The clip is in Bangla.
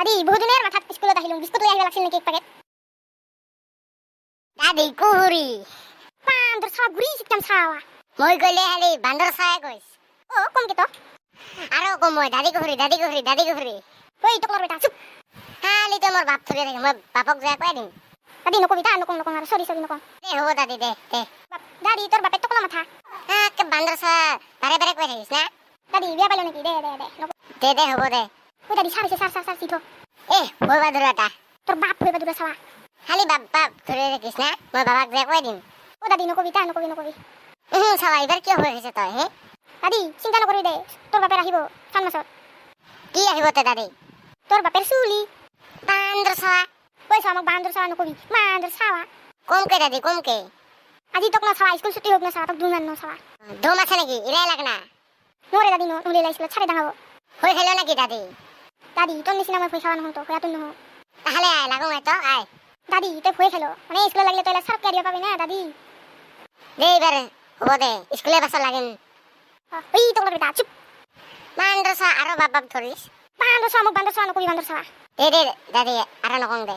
দাদি বহুদিনের মাথাত স্কুলত আহিলো বিস্কুট লৈ আহিব লাগছিল নেকি এক পেকেট দাদি কুহুরি বান্দর ছাওয়া ঘুরি শিখতাম ছাওয়া মই কইলে খালি বান্দর ছায়া কইস ও কমকে তো আরো কম মই দাদি কুহুরি দাদি কুহুরি দাদি কুহুরি ওই টকলার বেটা চুপ খালি তো মোর বাপ ধরে থাকে মই বাপক যা কই দিম দাদি নকবি তা নকম নকম আর সরি সরি নকম দে হব দাদি দে দে দাদি তোর বাপে টকলা মাথা কে বান্দর ছায়া বারে বারে কই থাকিস না দাদি বিয়া পাইলো নাকি দে দে দে নকম দে দে হব দে ওই দাদি সারিছে সার সার সার সিধো হইবা ধরটা তোর বাপ হইবা দূরে ছাওয়া খালি বাপ বাপ ধরে থাকিস না মই বাবাক যা কই দিম ও দাদি নকবি তা নকবি নকবি ছায়া এবার কি হয়ে গেছে তই হে দাদি চিন্তা নকৰিবি দে তোৰ বাপে আহিব চান মাছত কি আহিব তে দাদি তোৰ বাপের চুলি বান্দর ছায়া পয়সা আমাক বান্দর ছাওয়া নকবি বান্দর ছাওয়া কমকে দাদি কমকে আজি তোক না ছাওয়া স্কুল ছুটি হোক না ছাওয়া তোক দুমান ন ছাওয়া দম আছে নাকি ইলাই লাগ না নরে দাদি নলে স্কুলত ছাড়ে ডাঙাব হয়ে খেলো নাকি দাদি দাদি তোর নিচিনা মই ভয় খাওয়া নহওঁ তো ভয়াতুন নহওঁ তাহলে আয় লাগো তো আয় দাদি তই ভয় খেলো মানে স্কুলত লাগিলে তই সার ক্যারিয়ার পাবি না দাদি দে এবার হব দে স্কুলে বাসা লাগিম ওই তোর বেটা চুপ বান্দর ছায়া আরো বাপ বাপ ধরিস বান্দর ছাওয়া মোক বান্দর ছাওয়া নকবি বান্দর ছাওয়া দে দে দাদি আরো নকং দে